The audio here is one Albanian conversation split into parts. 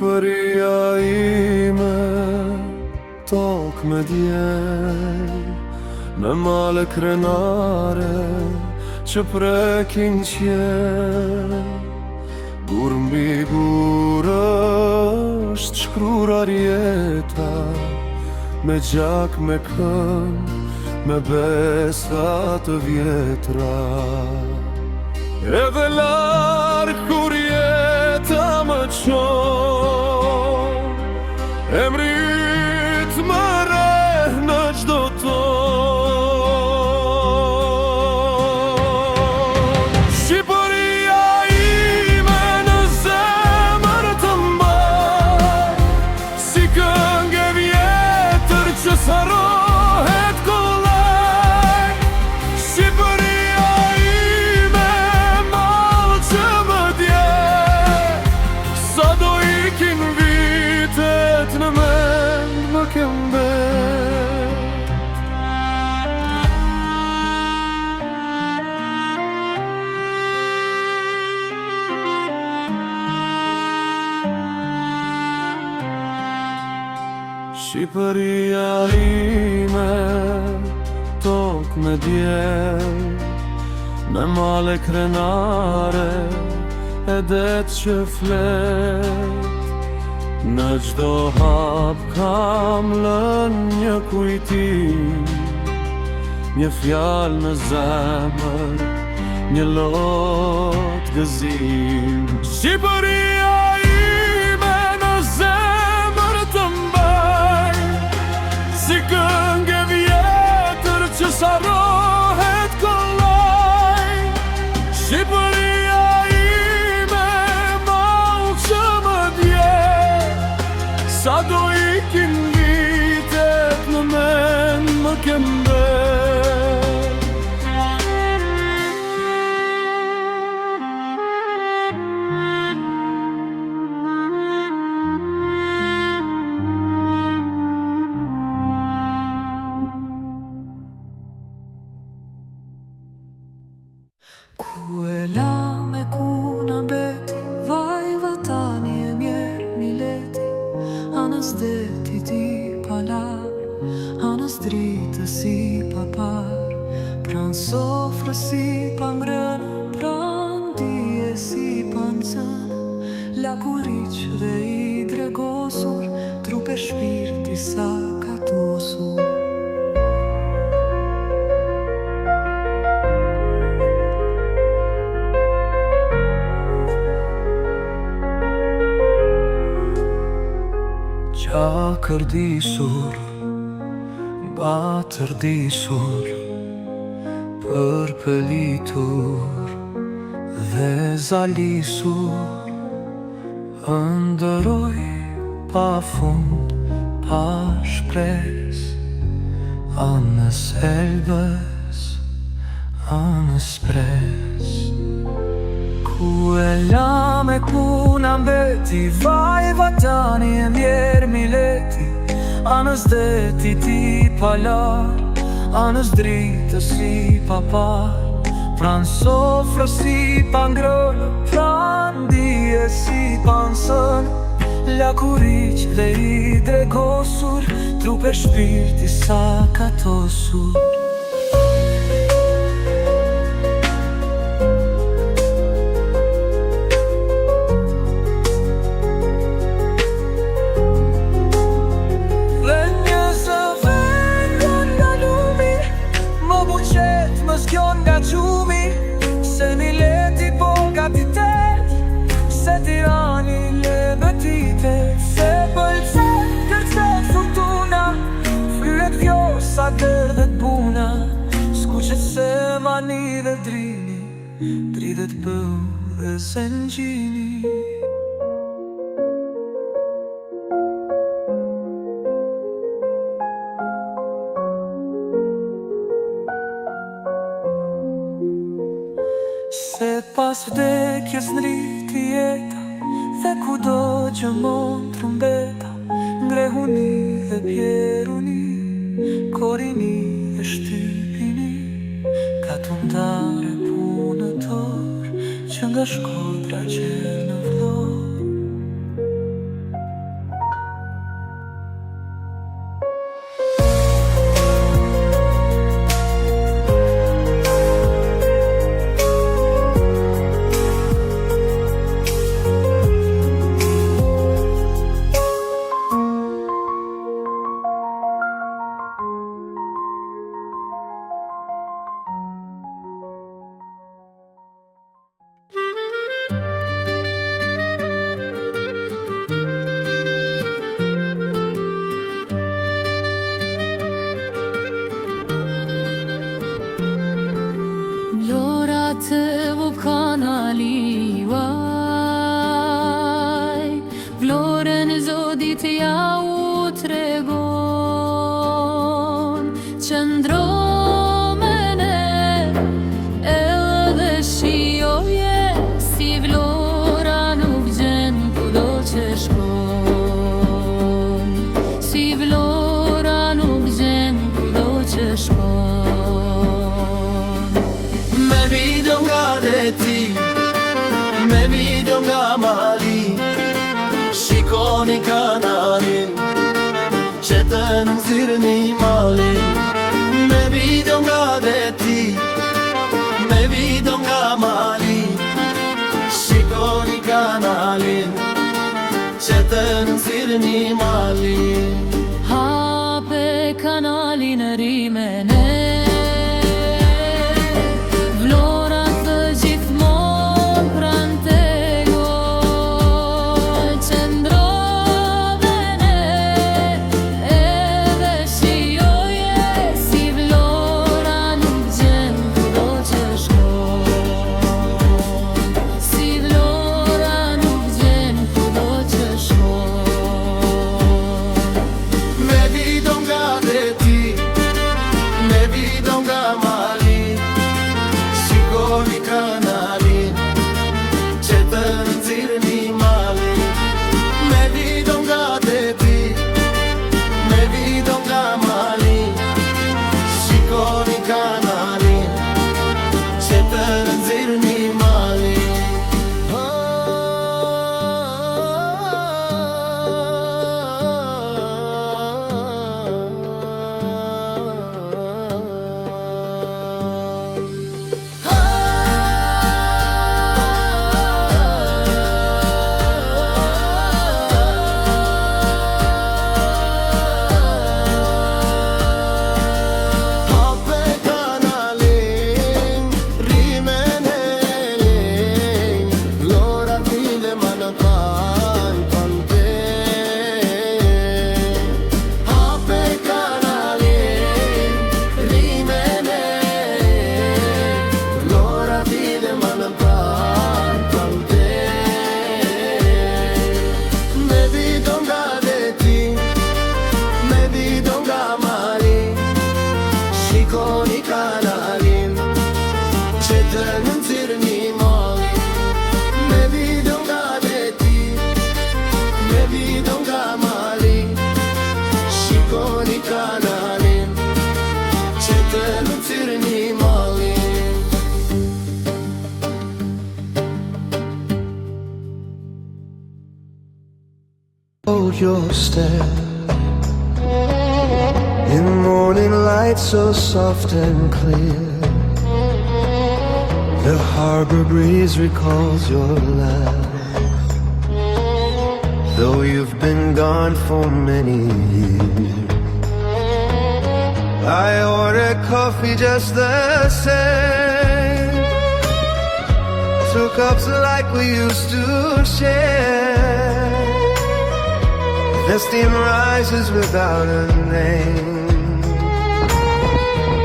Shqipëria ime, tokë me djel, me male krenare që prekin qel. Gur mbi gur është shkruar jeta, me gjak, me kënd, me besa të vjetra. Edhe larg kur jeta më çon, emrit më reh në çdo ton. Shqipëria ime në zemër të mbaj, si këngë e vjetër që sarohet kollaj. Shqipëria ime, mall që më dje, sa do ikin vitet në mend më ke mbet. Shqipëria ime, tokë me djel, me male krenare e det që flet. Në çdo hap kam lën një kujtim, një fjalë në zemër, një lot gëzim. Shqipëria ime në zemër të mbaj, si këngë e vjetër që sarohet kollaj. Shqipëria ime, mall që më dje, sa do ikin vitet në mend më ke mbet. Ku e la me ku na beti, vaj vatani e mjerë mileti. Anës deti ti palar, anës dritë si papar, pran sofrë si pangrënë, pran dije si pancënë. Lakuriq dhe i dregosur, trupe shpirti sa ka tosur. Kërdisur, batërdisur, përpëlitur dhe zalisur, ëndëroj pa fund, pa shpres, anës elbës, anës pres. Ku e la me ku na mbeti, vaj vatani e mjerë mileti. Anës deti ti palar, anës dritë si papar, pran sofrë si pangrënë, pran dije si pancënë. Lakuriq dhe i dregosur, trupe shpirti sa ka tosur. Nga gjumi, se mileti po gatitet, se tirani le betitet. Se pëlqet, kërcet fortuna, fryet vjosa dër dhe t'buna. Skuqet se mani dhe drini, dridhet bëu dhe sengjini. Se pas vdekjes nriti jeta, dhe kudo gjëmon trumbeta, ngrehuni dhe bjeruni, korini dhe shtypini, ka tundare punëtor, që nga shkodra që në vlor. në zirë një malin, me video nga veti, me video nga mali. Shikoni kanalin që të në zirë një malin. Hape kanalin e Rimene, vlorat të gjithmonë pranë tegoj. Qëndrove ne, edhe shijoje si vlora nuk gjen kudo që shkon. Si vlora nuk gjen kudo që shkon. Me video nga veti, me video nga mali. Shikoni kanalin që të nëzirë një mali. Me video nga veti, me video nga mali. Shikoni kanalin që të nëzirë një mali. Hape kanalin, Rimene, vlora tile më në kanë pante. Hape kanalin, Rimene, vlora tile më në kanë pante. Me video nga veti, me video nga mali. Shikoni kanalin që të nëzirë një mali. Me video nga veti, me video nga mali. Shikoni kanalin që të nëzirë një mali. Hold your step in morning light so soft and clear. The harbor breeze recalls your laugh, though you've been gone for many years. I ordered coffee just the same, 2 cups like we used to share. The steam rises without a name,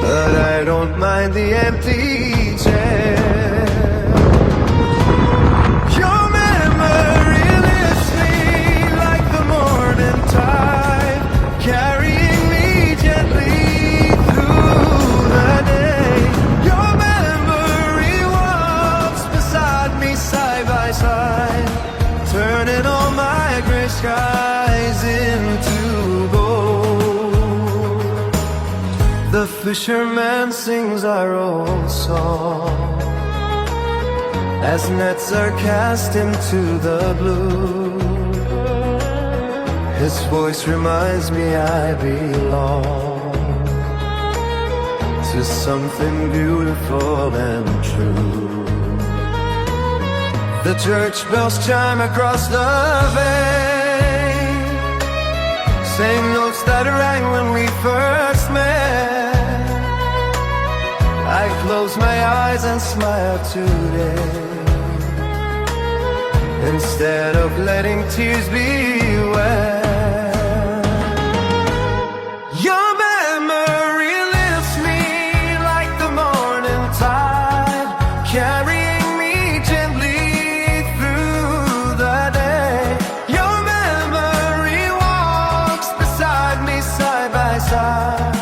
but I don't mind the empty chair. Your memory lifts me like the morning tide, carrying me gently through the day. Your memory walks beside me side by side, turning all my gray skies into gold. The fisherman sings our old song as nets are cast into the blue. His voice reminds me I belong to something beautiful and true. The church bells chime across the bay, same notes that rang when we first met. I close my eyes and smile today, instead of letting tears be wet. Your memory lifts me like the morning tide, carrying me gently through the day. Your memory walks beside me side by side,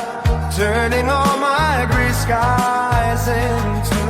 turning all my gray skies into